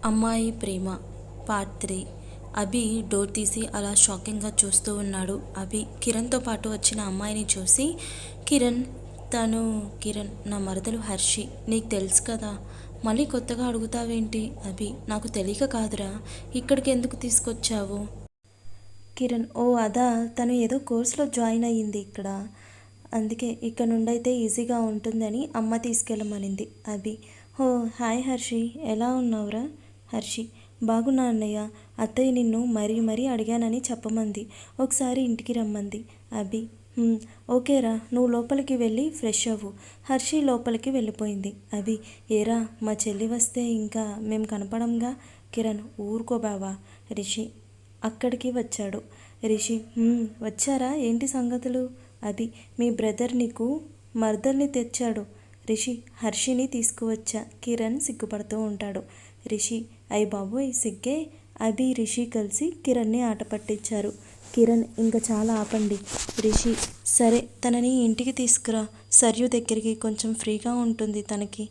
అమ్మాయి ప్రేమ పార్ట్ 3. అభి డోర్ తీసి అలా షాకింగ్గా చూస్తూ ఉన్నాడు. అభి కిరణ్తో పాటు వచ్చిన అమ్మాయిని చూసి, కిరణ్ నా మరదలు హర్షి, నీకు తెలుసు కదా, మళ్ళీ కొత్తగా అడుగుతావేంటి? అభి నాకు తెలియక కాదురా, ఇక్కడికి ఎందుకు తీసుకొచ్చావు? కిరణ్ ఓ అదా, తను ఏదో కోర్సులో జాయిన్ అయ్యింది ఇక్కడ, అందుకే ఇక్కడ నుండైతే ఈజీగా ఉంటుందని అమ్మ తీసుకెళ్ళమనింది. అభి ఓ హాయ్ హర్షి, ఎలా ఉన్నావురా? హర్షి బాగున్నా అన్నయ్య, అత్తయ్య నిన్ను మరీ అడిగానని చెప్పమంది, ఒకసారి ఇంటికి రమ్మంది. అభి ఓకేరా, నువ్వు లోపలికి వెళ్ళి ఫ్రెష్ అవ్వు. హర్షి లోపలికి వెళ్ళిపోయింది. అభి ఏరా, మా చెల్లి వస్తే ఇంకా మేము కనపడంగా. కిరణ్ ఊరుకో బావా. రిషి అక్కడికి వచ్చాడు. రిషి వచ్చారా, ఏంటి సంగతులు? అభి మీ బ్రదర్ నీకు మర్దల్ని తెచ్చాడు. రిషి హర్షిని తీసుకువచ్చా. కిరణ్ సిగ్గుపడుతూ ఉంటాడు. రిషి అయ్య బాబోయ్ సిగ్గే. అభి రిషి కలిసి కిరణ్ని ఆట పట్టించారు. కిరణ్ ఇంకా చాలా ఆపండి. రిషి సరే, తనని ఇంటికి తీసుకురా, సర్యు దగ్గరికి, కొంచెం ఫ్రీగా ఉంటుంది తనకి.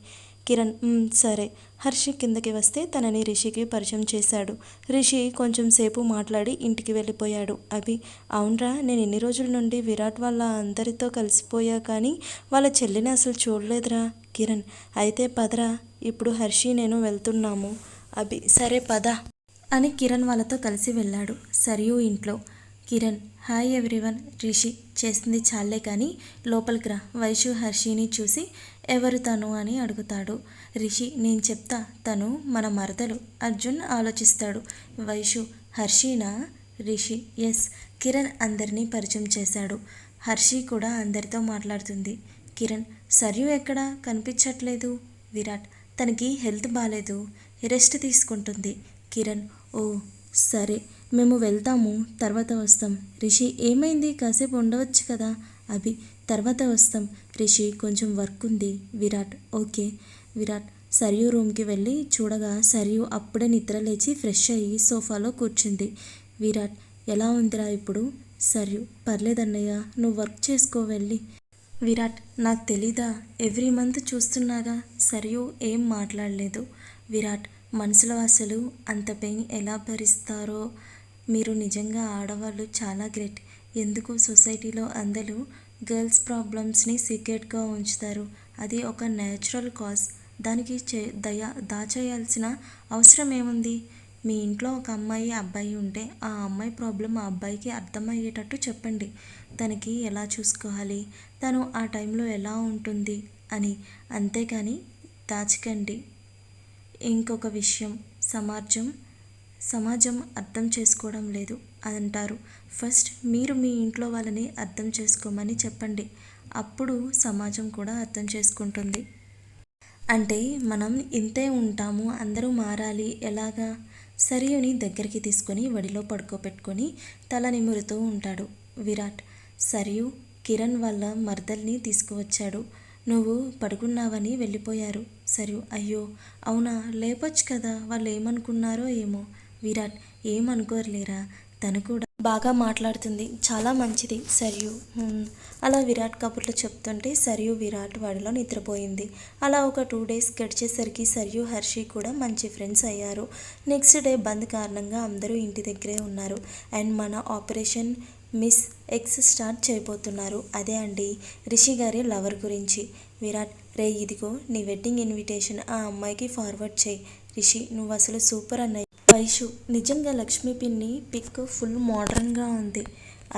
కిరణ్ సరే. హర్షి కిందకి వస్తే తనని రిషికి పరిచయం చేశాడు. రిషి కొంచెం సేపు మాట్లాడి ఇంటికి వెళ్ళిపోయాడు. అభి అవునరా, నేను ఎన్ని రోజుల నుండి విరాట్ వాళ్ళ అందరితో కలిసిపోయా కానీ వాళ్ళ చెల్లిని అసలు చూడలేదురా. కిరణ్ అయితే పదరా, ఇప్పుడు హర్షి నేను వెళ్తున్నాము. అభి సరే పద అని కిరణ్ వాళ్ళతో కలిసి వెళ్ళాడు. సరియు ఇంట్లో. Kiran hi everyone. రిషి చేసింది చాలే కానీ లోపలికి రా. వైషు హర్షిని చూసి ఎవరు తను అని అడుగుతాడు. రిషి నేను చెప్తా, తను మన మరదలు. అర్జున్ ఆలోచిస్తాడు. వైషు హర్షినా? రిషి ఎస్. కిరణ్ అందరినీ పరిచయం చేశాడు. హర్షి కూడా అందరితో మాట్లాడుతుంది. కిరణ్ సరియు ఎక్కడా కనిపించట్లేదు. విరాట్ తనకి హెల్త్ బాగాలేదు, రెస్ట్ తీసుకుంటుంది. కిరణ్ ఓ సరే, మేము వెళ్తాము, తర్వాత వస్తాం. రిషి ఏమైంది, కాసేపు ఉండవచ్చు కదా. అభి తర్వాత వస్తాం రిషి, కొంచెం వర్క్ ఉంది. విరాట్ ఓకే. విరాట్ సరియు రూమ్కి వెళ్ళి చూడగా సరియు అప్పుడే నిద్ర లేచి ఫ్రెష్ అయ్యి సోఫాలో కూర్చుంది. విరాట్ ఎలా ఉందిరా ఇప్పుడు? సరియు పర్లేదన్నయ్య, నువ్వు వర్క్ చేసుకో వెళ్ళి. విరాట్ నాకు తెలీదా, ఎవ్రీ మంత్ చూస్తున్నాగా. సరియు ఏం మాట్లాడలేదు. విరాట్ మనసులో అసలు అంత పెయిన్ ఎలా భరిస్తారో మీరు, నిజంగా ఆడవాళ్ళు చాలా గ్రేట్. ఎందుకు సొసైటీలో అందరూ గర్ల్స్ ప్రాబ్లమ్స్ని సీక్రెట్గా ఉంచుతారు? అది ఒక న్యాచురల్ కాజ్, దానికి దాచేయాల్సిన అవసరం ఏముంది? మీ ఇంట్లో ఒక అమ్మాయి అబ్బాయి ఉంటే ఆ అమ్మాయి ప్రాబ్లం ఆ అబ్బాయికి అర్థమయ్యేటట్టు చెప్పండి. తనకి ఎలా చూసుకోవాలి, తను ఆ టైంలో ఎలా ఉంటుంది అని, అంతేకాని దాచకండి. ఇంకొక విషయం, సమాజం అర్థం చేసుకోవడం లేదు అంటారు. ఫస్ట్ మీరు మీ ఇంట్లో వాళ్ళని అర్థం చేసుకోమని చెప్పండి, అప్పుడు సమాజం కూడా అర్థం చేసుకుంటుంది. అంటే మనం ఇంతే ఉంటాము, అందరూ మారాలి ఎలాగా? సరియుని దగ్గరికి తీసుకొని వడిలో పడుకోబెట్టుకొని తల నిమురుతూ ఉంటాడు. విరాట్ సరియు కిరణ్ వాళ్ళ మర్దల్ని తీసుకువచ్చాడు, నువ్వు పడుకున్నావని వెళ్ళిపోయారు. సరియు అయ్యో అవునా, లేపొచ్చు కదా, వాళ్ళు ఏమనుకున్నారో ఏమో. విరాట్ ఏమనుకోరులేరా, తను కూడా బాగా మాట్లాడుతుంది, చాలా మంచిది సరియు. అలా విరాట్ కబుర్లు చెప్తుంటే సరియు విరాట్ వాడిలో నిద్రపోయింది. అలా ఒక 2 days గడిచేసరికి సరియు హర్షి కూడా మంచి ఫ్రెండ్స్ అయ్యారు. నెక్స్ట్ డే బంద్ కారణంగా అందరూ ఇంటి దగ్గరే ఉన్నారు. అండ్ మన ఆపరేషన్ మిస్ ఎక్స్ స్టార్ట్ చేయబోతున్నారు. అదే అండి రిషి గారి లవర్ గురించి. విరాట్ రే ఇదిగో నీ వెడ్డింగ్ ఇన్విటేషన్, ఆ అమ్మాయికి ఫార్వర్డ్ చేయి. రిషి నువ్వు అసలు సూపర్ అన్నయ్య. వైషు నిజంగా లక్ష్మి పిన్ని పిక్ ఫుల్ మోడ్రన్గా ఉంది.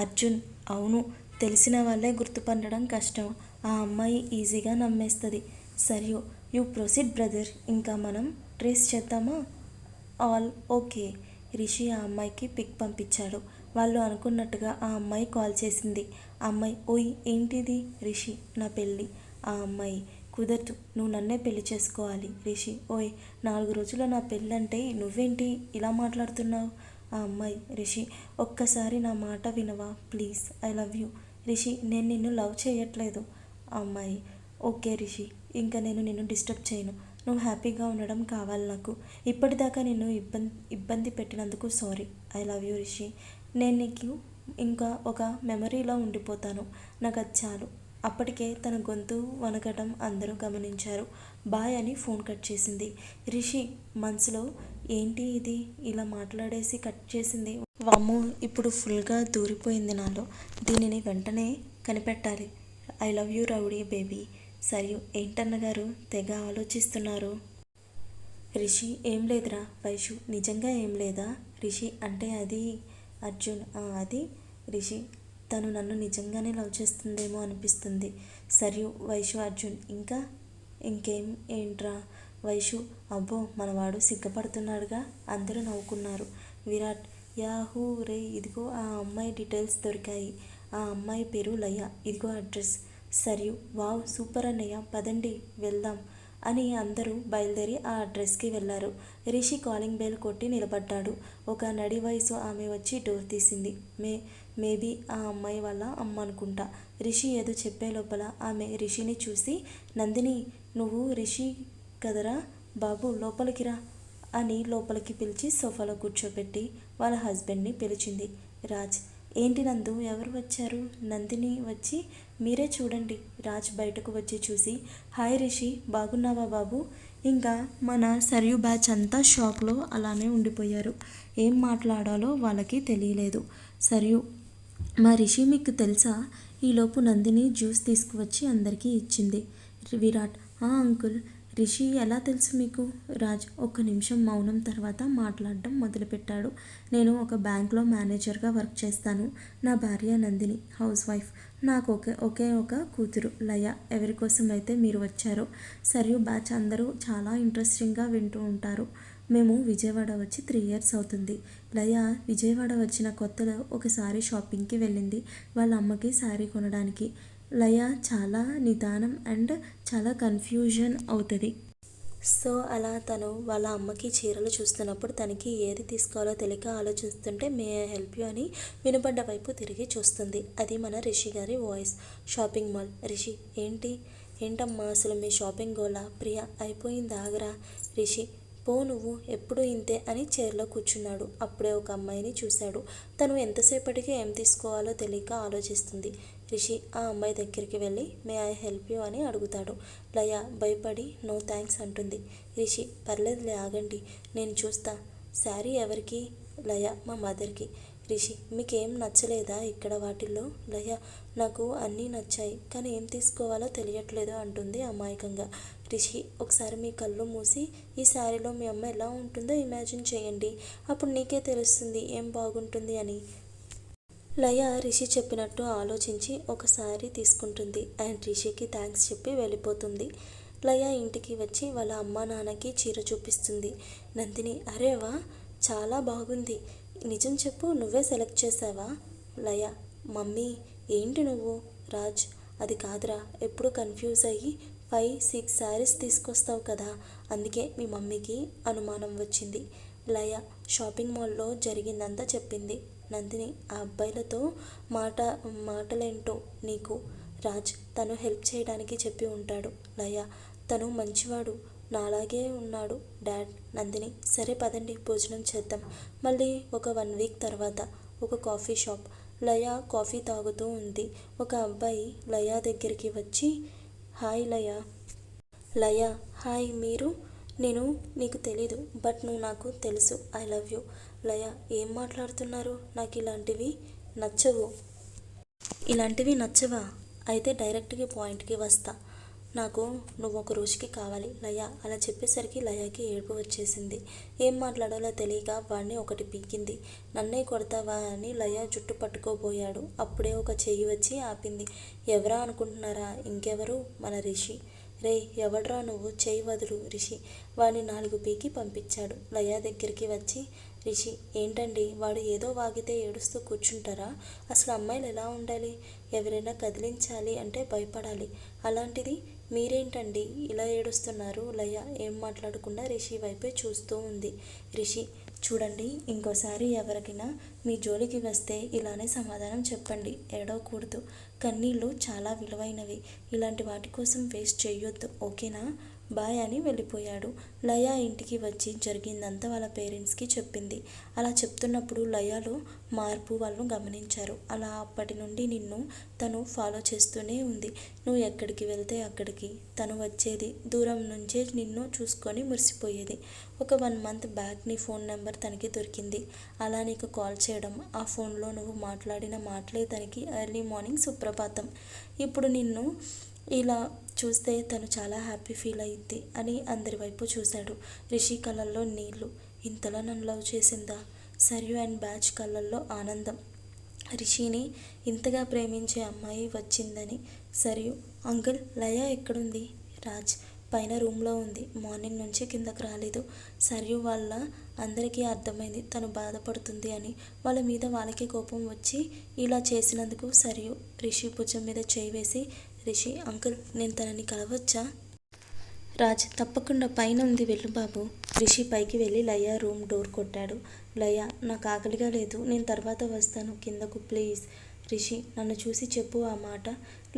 అర్జున్ అవును, తెలిసిన వాళ్ళే గుర్తుపట్టడం కష్టం, ఆ అమ్మాయి ఈజీగా నమ్మేస్తుంది. సరియు యూ ప్రొసీడ్ బ్రదర్, ఇంకా మనం ట్రేస్ చేద్దామా? All okay. రిషి ఆ అమ్మాయికి పిక్ పంపించాడు. వాళ్ళు అనుకున్నట్టుగా ఆ అమ్మాయి కాల్ చేసింది. ఆ అమ్మాయి ఓయ్ ఏంటిది? రిషి నా పెళ్ళి. ఆ అమ్మాయి కుదరదు, నువ్వు నన్నే పెళ్లి చేసుకోవాలి. రిషి ఓయ్ 4 రోజుల్లో నా పెళ్ళంటే నువ్వేంటి ఇలా మాట్లాడుతున్నావు? ఆ అమ్మాయి రిషి ఒక్కసారి నా మాట వినవా please, I love you. Rishi నేను నిన్ను లవ్ చేయట్లేదు. ఆ అమ్మాయి ఓకే రిషి, ఇంకా నేను నిన్ను డిస్టర్బ్ చేయను, నువ్వు హ్యాపీగా ఉండడం కావాలి నాకు, ఇప్పటిదాకా నిన్ను ఇబ్బంది పెట్టినందుకు sorry. I love you Rishi, నేను నీకు ఇంకా ఒక మెమరీలో ఉండిపోతాను, నాకు అది చాలు. అప్పటికే తన గొంతు వణకటం అందరూ గమనించారు. బాయ్ అని ఫోన్ కట్ చేసింది. రిషి మనసులో ఏంటి ఇది ఇలా మాట్లాడేసి కట్ చేసింది. వామ్మో, ఇప్పుడు ఫుల్గా దూరిపోయింది నాలో. దీనిని వెంటనే కనిపెట్టాలి. I love you rowdy baby. సరియు ఏంటన్నగారు తెగ ఆలోచిస్తున్నారు? రిషి ఏం లేదురా. వైషు నిజంగా ఏం లేదా? రిషి అంటే అది అర్జున్. అది రిషి. తను నన్ను నిజంగానే లవ్ చేస్తుందేమో అనిపిస్తుంది. సరియు వైషు అర్జున్ ఇంకా ఇంకేం ఏంట్రా? వైషు అబ్బో మనవాడు సిగ్గుపడుతున్నాడుగా. అందరూ నవ్వుకున్నారు. విరాట్ యాహూ రే, ఇదిగో ఆ అమ్మాయి డీటెయిల్స్ దొరికాయి. ఆ అమ్మాయి పేరు లయ. ఇదిగో అడ్రస్. సరియు వావ్ సూపర్ అన్నయ్య, పదండి వెళ్దాం అని అందరూ బయలుదేరి ఆ అడ్రస్కి వెళ్లారు. రిషి కాలింగ్ బెల్ కొట్టి నిలబడ్డాడు. ఒక నడి వయసు ఆమె వచ్చి డోర్ తీసింది. మేబీ ఆ అమ్మాయి వాళ్ళ అమ్మ అనుకుంటా. రిషి ఏదో చెప్పే లోపల ఆమె రిషిని చూసి, నందిని నువ్వు రిషి కదరా బాబు, లోపలికి రా అని లోపలికి పిలిచి సోఫాలో కూర్చోబెట్టి వాళ్ళ హస్బెండ్ని పిలిచింది. రాజ్ ఏంటి నందు, ఎవరు వచ్చారు? నందిని వచ్చి, మీరే చూడండి. రాజ్ బయటకు వచ్చి చూసి, హాయ్ రిషి, బాగున్నావా బాబు? ఇంకా మన సరియు బ్యాచ్ అంతా షాక్లో అలానే ఉండిపోయారు. ఏం మాట్లాడాలో వాళ్ళకి తెలియలేదు. సరియు మా రిషి మీకు తెలుసా? ఈలోపు నందిని జ్యూస్ తీసుకువచ్చి అందరికీ ఇచ్చింది. విరాట్ అంకుల్, రిషి ఎలా తెలుసు మీకు? రాజ్ ఒక్క నిమిషం మౌనం తర్వాత మాట్లాడడం మొదలుపెట్టాడు. నేను ఒక బ్యాంక్లో మేనేజర్గా వర్క్ చేస్తాను. నా భార్య నందిని హౌస్ వైఫ్. నాకు ఒకే ఒక కూతురు లయ. ఎవరి కోసం అయితే మీరు వచ్చారో. సరియు బ్యాచ్ అందరూ చాలా ఇంట్రెస్టింగ్గా వింటూ ఉంటారు. మేము విజయవాడ వచ్చి 3 years అవుతుంది. లయ విజయవాడ వచ్చిన కొత్తలో ఒకసారి షాపింగ్కి వెళ్ళింది వాళ్ళ అమ్మకి శారీ కొనడానికి. లయ చాలా నిదానం అండ్ చాలా కన్ఫ్యూజన్ అవుతుంది. సో అలా తను వాళ్ళ అమ్మకి చీరలు చూస్తున్నప్పుడు తనకి ఏది తీసుకోవాలో తెలియక ఆలోచిస్తుంటే మే ఐ హెల్ప్ యూ అని వినపడ్డ వైపు తిరిగి చూస్తుంది. అది మన రిషి గారి వాయిస్. Shopping mall. రిషి ఏంటమ్మా అసలు మీ షాపింగ్ గోలా? ప్రియా అయిపోయింది ఆగరా. రిషి పో నువ్వు ఎప్పుడు ఇంతే అని చైర్లో కూర్చున్నాడు. అప్పుడే ఒక అమ్మాయిని చూశాడు. తను ఎంతసేపటికి ఏం తీసుకోవాలో తెలియక ఆలోచిస్తుంది. రిషి ఆ అమ్మాయి దగ్గరికి వెళ్ళి మే ఐ హెల్ప్ యూ అని అడుగుతాడు. లయ భయపడి నో థ్యాంక్స్ అంటుంది. రిషి పర్లేదులే ఆగండి, నేను చూస్తా. శారీ ఎవరికి? లయ మా మదర్కి. రిషి మీకేం నచ్చలేదా ఇక్కడ వాటిల్లో? లయ నాకు అన్నీ నచ్చాయి, కానీ ఏం తీసుకోవాలో తెలియట్లేదు అంటుంది అమాయకంగా. రిషి ఒకసారి మీ కళ్ళు మూసి ఈ శారీలో మీ అమ్మ ఎలా ఉంటుందో ఇమాజిన్ చేయండి. అప్పుడు నీకే తెలుస్తుంది ఏం బాగుంటుంది అని. లయ రిషి చెప్పినట్టు ఆలోచించి ఒక శారీ తీసుకుంటుంది అండ్ రిషికి థ్యాంక్స్ చెప్పి వెళ్ళిపోతుంది. లయ ఇంటికి వచ్చి వాళ్ళ అమ్మా నాన్నకి చీర చూపిస్తుంది. నందిని అరే వా, చాలా బాగుంది. నిజం చెప్పు, నువ్వే సెలెక్ట్ చేసావా? లయ మమ్మీ ఏంటి నువ్వు? రాజ్ అది కాదురా, ఎప్పుడు కన్ఫ్యూజ్ అయ్యి 5-6 శారీస్ తీసుకొస్తావు కదా, అందుకే మీ మమ్మీకి అనుమానం వచ్చింది. లయ షాపింగ్ మాల్లో జరిగిందంతా చెప్పింది. నందిని ఆ అబ్బాయిలతో మాటలేంటో నీకు. రాజ్ తను హెల్ప్ చేయడానికి చెప్పి ఉంటాడు. లయ తను మంచివాడు, నాలాగే ఉన్నాడు డాడ్. నందిని సరే పదండి భోజనం చేద్దాం. మళ్ళీ ఒక 1 week తర్వాత ఒక కాఫీ షాప్. లయ కాఫీ తాగుతూ ఉంది. ఒక అబ్బాయి లయ దగ్గరికి వచ్చి, హాయ్ లయ. లయ హాయ్, మీరు? నేను నీకు తెలీదు, బట్ నువ్వు నాకు తెలుసు. I love you. లయ ఏం మాట్లాడుతున్నారు? నాకు ఇలాంటివి నచ్చవు. ఇలాంటివి నచ్చవా? అయితే డైరెక్ట్గా పాయింట్కి వస్తా. నాకు నువ్వు ఒక రోజుకి కావాలి లయ. అలా చెప్పేసరికి లయకి ఏడుపు వచ్చేసింది. ఏం మాట్లాడాలో తెలియక వాడిని ఒకటి పీకింది. నన్నే కొడతావా అని లయ జుట్టు పట్టుకోబోయాడు. అప్పుడే ఒక చెయ్యి వచ్చి ఆపింది. ఎవరా అనుకుంటున్నారా? ఇంకెవరు, మన రిషి. రే ఎవడ్రా నువ్వు, చెయ్యి వదులు. రిషి వాడిని 4 పీకి పంపించాడు. లయ దగ్గరికి వచ్చి, రిషి ఏంటండి వాడు ఏదో వాగితే ఏడుస్తూ కూర్చుంటారా? అసలు అమ్మాయిలు ఎలా ఉండాలి? ఎవరైనా కదిలించాలి అంటే భయపడాలి. అలాంటిది మీరేంటండి ఇలా ఏడుస్తున్నారు? లయ ఏం మాట్లాడకుండా రిషి వైపే చూస్తూ ఉంది. రిషి చూడండి, ఇంకోసారి ఎవరికైనా మీ జోలికి వస్తే ఇలానే సమాధానం చెప్పండి. ఏడవకూడదు. కన్నీళ్ళు చాలా విలువైనవి. ఇలాంటి వాటి కోసం వేస్ట్ చేయొద్దు, ఓకేనా? బాయ్ అని వెళ్ళిపోయాడు. లయ ఇంటికి వచ్చి జరిగిందంతా వాళ్ళ పేరెంట్స్కి చెప్పింది. అలా చెప్తున్నప్పుడు లయలో మార్పు వాళ్ళు గమనించారు. అలా అప్పటి నుండి నిన్ను తను ఫాలో చేస్తూనే ఉంది. నువ్వు ఎక్కడికి వెళ్తే అక్కడికి తను వచ్చేది. దూరం నుంచే నిన్ను చూసుకొని మురిసిపోయేది. ఒక 1 మంత్ బ్యాక్ నీ ఫోన్ నెంబర్ తనకి దొరికింది. అలా నీకు కాల్ చేయడం, ఆ ఫోన్లో నువ్వు మాట్లాడిన మాటలే తనకి ఎర్లీ మార్నింగ్ సుప్రభాతం. ఇప్పుడు నిన్ను ఇలా చూస్తే తను చాలా హ్యాపీ ఫీల్ అయ్యిద్ది అని అందరి వైపు చూశాడు. రిషి కళ్ళల్లో నీళ్లు. ఇంతలా నన్ను లవ్ చేసిందా? సర్యు అండ్ బ్యాచ్ కళ్ళల్లో ఆనందం. రిషిని ఇంతగా ప్రేమించే అమ్మాయి వచ్చిందని. సర్యు, అంకుల్ లయ ఎక్కడుంది? రాజ్, పైన రూమ్లో ఉంది. మార్నింగ్ నుంచి కిందకు రాలేదు. సర్యు వాళ్ళ అందరికీ అర్థమైంది తను బాధపడుతుంది అని. వాళ్ళ మీద వాళ్ళకి కోపం వచ్చి ఇలా చేసినందుకు సర్యు రిషి భుజం మీద చేయి వేసి, రిషి అంకుల్ నేను తనని కలవచ్చా? రాజ్, తప్పకుండా పైన ఉంది, వెళ్ళు బాబు. రిషి పైకి వెళ్ళి లయ రూమ్ డోర్ కొట్టాడు. లయ, నాకు ఆకలిగా లేదు, నేను తర్వాత వస్తాను, కిందకు ప్లీజ్. రిషి, నన్ను చూసి చెప్పు ఆ మాట.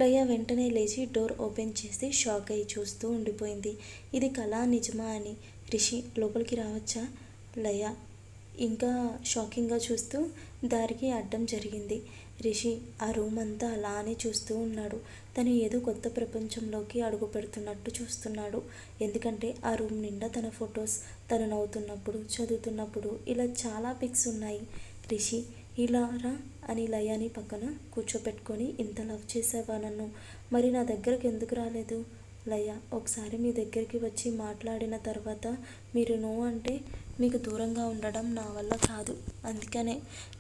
లయ వెంటనే లేచి డోర్ ఓపెన్ చేసి షాక్ అయి చూస్తూ ఉండిపోయింది. ఇది కళ నిజమా అని. రిషి, లోపలికి రావచ్చా? లయ ఇంకా షాకింగ్గా చూస్తూ దారికి అడ్డం జరిగింది. రిషి ఆ రూమ్ అంతా అలానే చూస్తూ ఉన్నాడు. తను ఏదో కొత్త ప్రపంచంలోకి అడుగు పెడుతున్నట్టు చూస్తున్నాడు. ఎందుకంటే ఆ రూమ్ నిండా తన ఫొటోస్, తను నవ్వుతున్నప్పుడు, చదువుతున్నప్పుడు ఇలా చాలా పిక్స్ ఉన్నాయి. రిషి, ఇలా రా అని లయాని పక్కన కూర్చోపెట్టుకొని, ఇంత లవ్ చేసావా నన్ను? మరి నా దగ్గరకు ఎందుకు రాలేదు? లయ, ఒకసారి మీ దగ్గరికి వచ్చి మాట్లాడిన తర్వాత మీరు నో అంటే మీకు దూరంగా ఉండడం నా వల్ల కాదు. అందుకనే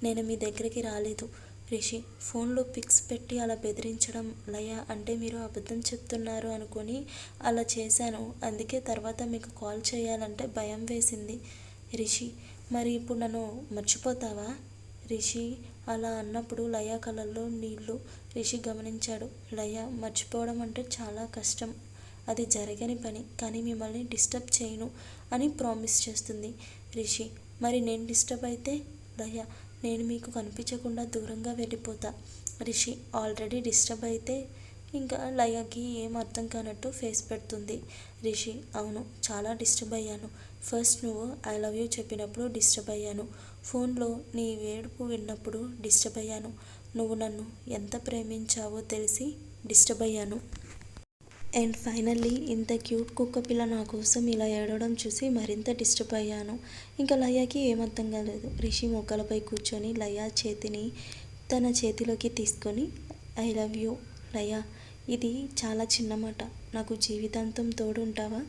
నేను మీ దగ్గరికి రాలేదు. రిషి, ఫోన్లో పిక్స్ పెట్టి అలా బెదిరించడం లయ అంటే మీరు అబద్ధం చెప్తున్నారు అనుకొని అలా చేశాను. అందుకే తర్వాత మీకు కాల్ చేయాలంటే భయం వేసింది. రిషి, మరి ఇప్పుడు నన్ను మర్చిపోతావా? రిషి అలా అన్నప్పుడు లయ కళ్ళల్లో నీళ్లు రిషి గమనించాడు. లయ, మర్చిపోవడం అంటే చాలా కష్టం, అది జరగని పని, కానీ మిమ్మల్ని డిస్టర్బ్ చేయను అని ప్రామిస్ చేస్తుంది. రిషి, మరి నేను డిస్టర్బ్ అయితే? లయ, నేను మీకు కనిపించకుండా దూరంగా వెళ్ళిపోతా. రిషి, ఆల్రెడీ డిస్టర్బ్ అయితే? ఇంకా లయకి ఏం అర్థం కానట్టు ఫేస్ పెడుతుంది. రిషి, అవును, చాలా డిస్టర్బ్ అయ్యాను. ఫస్ట్ నువ్వు ఐ లవ్ యూ చెప్పినప్పుడు డిస్టర్బ్ అయ్యాను. ఫోన్లో నీ వేడుపు విన్నప్పుడు డిస్టర్బ్ అయ్యాను. నువ్వు నన్ను ఎంత ప్రేమించావో తెలిసి డిస్టర్బ్ అయ్యాను. అండ్ ఫైనల్లీ ఇంత క్యూట్ కుక్క పిల్ల నా కోసం ఇలా ఏడవడం చూసి మరింత డిస్టర్బ్ అయ్యాను. ఇంకా లయకి ఏమర్థం కాలేదు. రిషి మోకాలపై కూర్చొని లయ చేతిని తన చేతిలోకి తీసుకొని, ఐ లవ్ యూ లయ, ఇది చాలా చిన్న మాట, నాకు జీవితాంతం తోడుంటావా?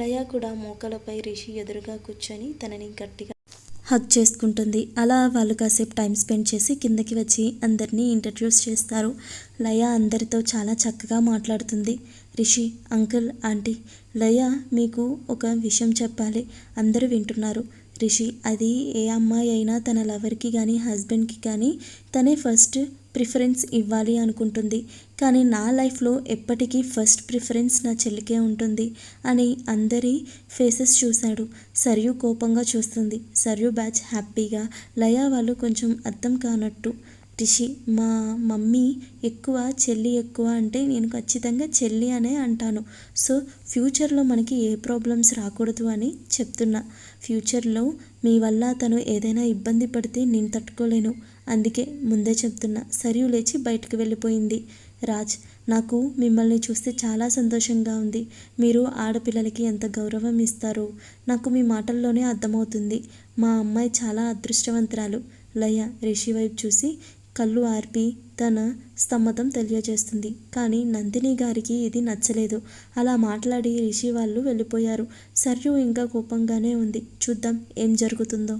లయ కూడా మోకాలపై రిషి ఎదురుగా కూర్చొని తనని గట్టిగా హగ్ చేసుకుంటుంది. అలా వాళ్ళు కాసేపు టైం స్పెండ్ చేసి కిందకి వచ్చి అందరినీ ఇంట్రడ్యూస్ చేస్తారు. లయ అందరితో చాలా చక్కగా మాట్లాడుతుంది. రిషి, అంకుల్, ఆంటీ, లయ మీకు ఒక విషయం చెప్పాలి, అందరూ వింటున్నారు. రిషి, అది ఏ అమ్మాయి అయినా తన లవర్కి కానీ హస్బెండ్కి కానీ తనే ఫస్ట్ ప్రిఫరెన్స్ ఇవ్వాలి అనుకుంటుంది. కానీ నా లైఫ్లో ఎప్పటికీ ఫస్ట్ ప్రిఫరెన్స్ నా చెల్లికే ఉంటుంది అని అందరి ఫేసెస్ చూశాడు. సర్యు కోపంగా చూస్తుంది. సర్యు బ్యాచ్ హ్యాపీగా, లయ వాళ్ళు కొంచెం అర్థం కానట్టు. రిషి, మా మమ్మీ ఎక్కువ చెల్లి ఎక్కువ అంటే నేను ఖచ్చితంగా చెల్లి అనే అంటాను. సో ఫ్యూచర్లో మనకి ఏ ప్రాబ్లమ్స్ రాకూడదు అని చెప్తున్నా. ఫ్యూచర్లో మీ వల్ల తను ఏదైనా ఇబ్బంది పడితే నేను తట్టుకోలేను, అందుకే ముందే చెప్తున్నా. సరియు లేచి బయటకు వెళ్ళిపోయింది. రాజ్, నాకు మిమ్మల్ని చూస్తే చాలా సంతోషంగా ఉంది. మీరు ఆడపిల్లలకి ఎంత గౌరవం ఇస్తారో నాకు మీ మాటల్లోనే అర్థమవుతుంది. మా అమ్మాయి చాలా అదృష్టవంతురాలు. లయ రిషి వైపు చూసి కళ్ళు ఆర్పి తన సమ్మతం తెలియజేస్తుంది. కానీ నందిని గారికి ఇది నచ్చలేదు. అలా మాట్లాడి రిషి వాళ్ళు వెళ్ళిపోయారు. సర్యు ఇంకా కోపంగానే ఉంది. చూద్దాం ఏం జరుగుతుందో.